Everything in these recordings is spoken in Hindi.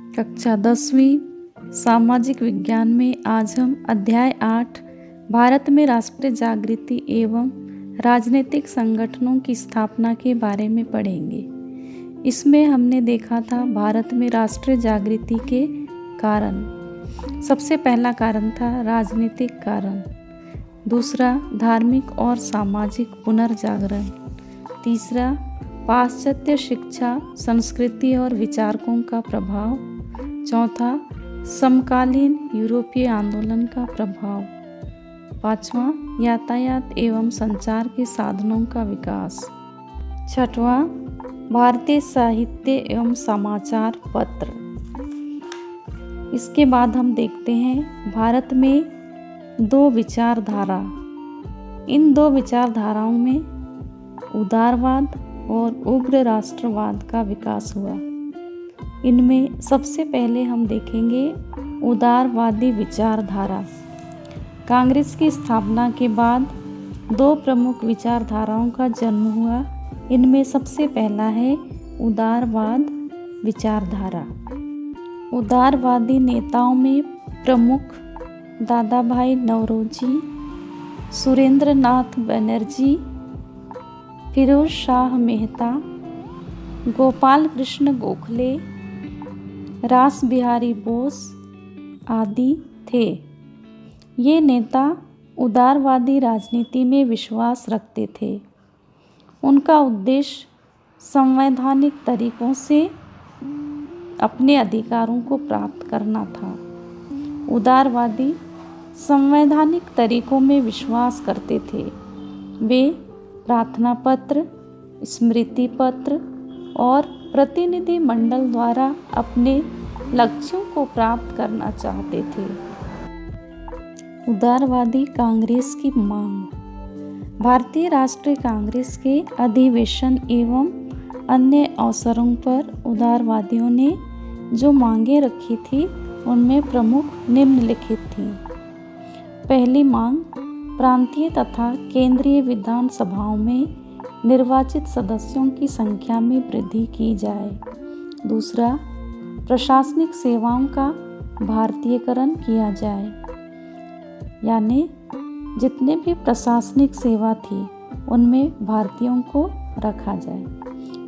कक्षा 10वीं सामाजिक विज्ञान में आज हम अध्याय 8 भारत में राष्ट्रीय जागृति एवं राजनीतिक संगठनों की स्थापना के बारे में पढ़ेंगे। इसमें हमने देखा था भारत में राष्ट्रीय जागृति के कारण। सबसे पहला कारण था राजनीतिक कारण, दूसरा धार्मिक और सामाजिक पुनर्जागरण, तीसरा पाश्चात्य शिक्षा, संस्कृति और विचारकों का प्रभाव, चौथा समकालीन यूरोपीय आंदोलन का प्रभाव, पांचवा यातायात एवं संचार के साधनों का विकास, छठवां भारतीय साहित्य एवं समाचार पत्र। इसके बाद हम देखते हैं भारत में दो विचारधारा। इन दो विचारधाराओं में उदारवाद और उग्र राष्ट्रवाद का विकास हुआ। इनमें सबसे पहले हम देखेंगे उदारवादी विचारधारा। कांग्रेस की स्थापना के बाद दो प्रमुख विचारधाराओं का जन्म हुआ। इनमें सबसे पहला है उदारवाद विचारधारा। उदारवादी नेताओं में प्रमुख दादा भाई नौरोजी, सुरेंद्र नाथ बनर्जी, फिरोज शाह मेहता, गोपाल कृष्ण गोखले, रास बिहारी बोस आदि थे। ये नेता उदारवादी राजनीति में विश्वास रखते थे। उनका उद्देश्य संवैधानिक तरीकों से अपने अधिकारों को प्राप्त करना था। उदारवादी संवैधानिक तरीकों में विश्वास करते थे। वे प्रार्थना पत्र, स्मृति पत्र और प्रतिनिधि मंडल द्वारा अपने लक्ष्यों को प्राप्त करना चाहते थे। उदारवादी कांग्रेस की मांग। भारतीय राष्ट्रीय कांग्रेस के अधिवेशन एवं अन्य अवसरों पर उदारवादियों ने जो मांगें रखी थी उनमें प्रमुख निम्नलिखित थी। पहली मांग प्रांतीय तथा केंद्रीय विधान सभाओं में निर्वाचित सदस्यों की संख्या में वृद्धि की जाए। दूसरा, प्रशासनिक सेवाओं का भारतीयकरण किया जाए, यानी जितने भी प्रशासनिक सेवा थी उनमें भारतीयों को रखा जाए।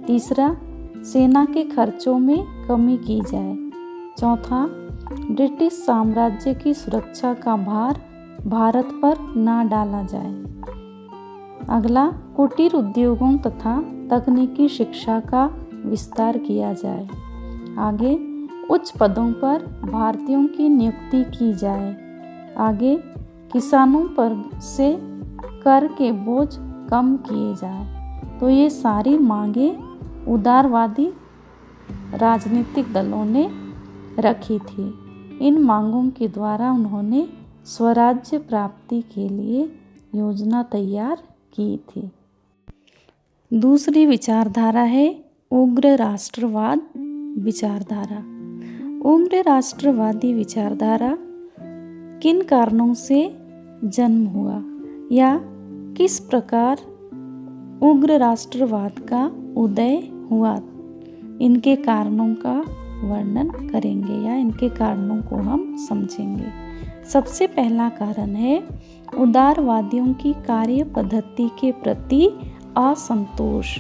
तीसरा, सेना के खर्चों में कमी की जाए। चौथा, ब्रिटिश साम्राज्य की सुरक्षा का भार भारत पर ना डाला जाए। अगला, कुटीर उद्योगों तथा तकनीकी शिक्षा का विस्तार किया जाए। आगे, उच्च पदों पर भारतीयों की नियुक्ति की जाए। आगे, किसानों पर से कर के बोझ कम किए जाए। तो ये सारी मांगें उदारवादी राजनीतिक दलों ने रखी थी। इन मांगों के द्वारा उन्होंने स्वराज्य प्राप्ति के लिए योजना तैयार की थी। दूसरी विचारधारा है उग्र राष्ट्रवाद विचारधारा। उग्र राष्ट्रवादी विचारधारा किन कारणों से जन्म हुआ या किस प्रकार उग्र राष्ट्रवाद का उदय हुआ, इनके कारणों का वर्णन करेंगे या इनके कारणों को हम समझेंगे। सबसे पहला कारण है उदारवादियों की कार्य पद्धति के प्रति असंतोष।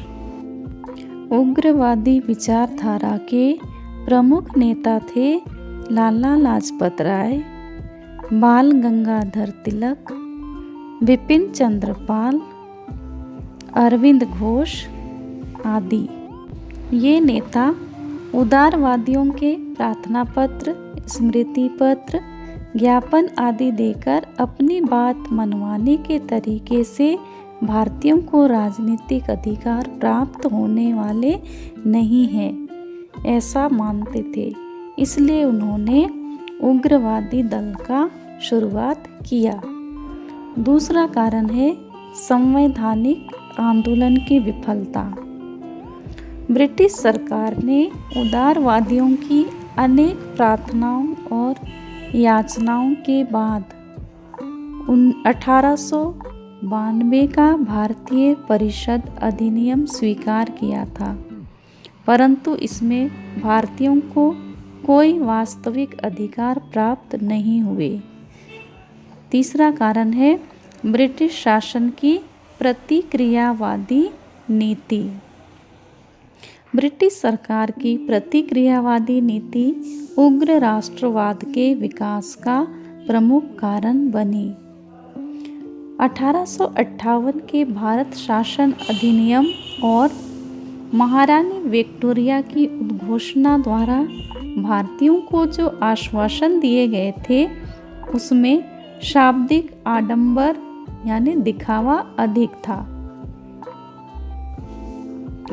उग्रवादी विचारधारा के प्रमुख नेता थे लाला लाजपत राय, बाल गंगाधर तिलक, विपिन चंद्र पाल, अरविंद घोष आदि। ये नेता उदारवादियों के प्रार्थना पत्र, स्मृति पत्र, ज्ञापन आदि देकर अपनी बात मनवाने के तरीके से भारतीयों को राजनीतिक अधिकार प्राप्त होने वाले नहीं हैं, ऐसा मानते थे। इसलिए उन्होंने उग्रवादी दल का शुरुआत किया। दूसरा कारण है संवैधानिक आंदोलन की विफलता। ब्रिटिश सरकार ने उदारवादियों की अनेक प्रार्थनाओं और याचनाओं के बाद 1892 का भारतीय परिषद अधिनियम स्वीकार किया था, परंतु इसमें भारतीयों को कोई वास्तविक अधिकार प्राप्त नहीं हुए। तीसरा कारण है ब्रिटिश शासन की प्रतिक्रियावादी नीति। ब्रिटिश सरकार की प्रतिक्रियावादी नीति उग्र राष्ट्रवाद के विकास का प्रमुख कारण बनी। 1858 के भारत शासन अधिनियम और महारानी विक्टोरिया की उद्घोषणा द्वारा भारतीयों को जो आश्वासन दिए गए थे उसमें शाब्दिक आडंबर यानी दिखावा अधिक था।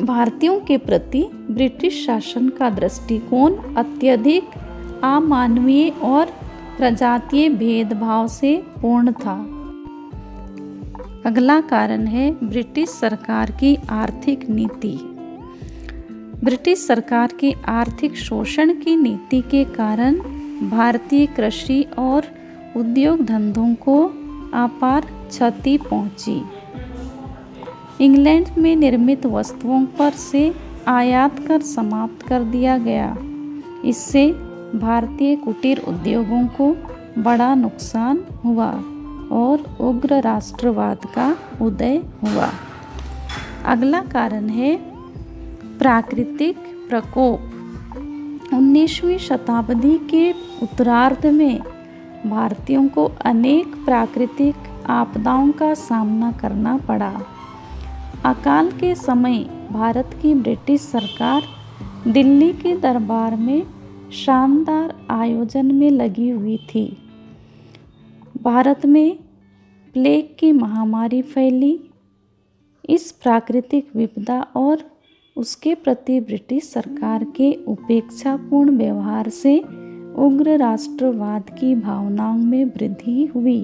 भारतीयों के प्रति ब्रिटिश शासन का दृष्टिकोण अत्यधिक अमानवीय और प्रजातीय भेदभाव से पूर्ण था। अगला कारण है ब्रिटिश सरकार की आर्थिक नीति। ब्रिटिश सरकार की आर्थिक शोषण की नीति के कारण भारतीय कृषि और उद्योग धंधों को अपार क्षति पहुंची। इंग्लैंड में निर्मित वस्तुओं पर से आयात कर समाप्त कर दिया गया। इससे भारतीय कुटीर उद्योगों को बड़ा नुकसान हुआ और उग्र राष्ट्रवाद का उदय हुआ। अगला कारण है प्राकृतिक प्रकोप। 19वीं शताब्दी के उत्तरार्ध में भारतीयों को अनेक प्राकृतिक आपदाओं का सामना करना पड़ा। अकाल के समय भारत की ब्रिटिश सरकार दिल्ली के दरबार में शानदार आयोजन में लगी हुई थी। भारत में प्लेग की महामारी फैली। इस प्राकृतिक विपदा और उसके प्रति ब्रिटिश सरकार के उपेक्षापूर्ण व्यवहार से उग्र राष्ट्रवाद की भावनाओं में वृद्धि हुई।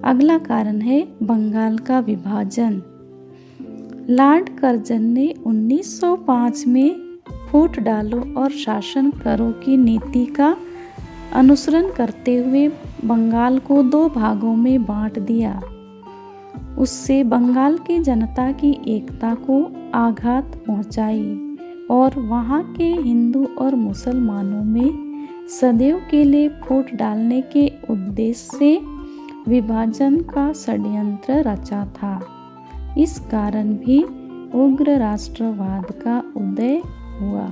अगला कारण है बंगाल का विभाजन। लॉर्ड कर्जन ने 1905 में फूट डालो और शासन करो की नीति का अनुसरण करते हुए बंगाल को 2 भागों में बांट दिया। उससे बंगाल की जनता की एकता को आघात पहुंचाई और वहां के हिंदू और मुसलमानों में सदैव के लिए फूट डालने के उद्देश्य से विभाजन का षड्यंत्र रचा था। इस कारण भी उग्र राष्ट्रवाद का उदय हुआ।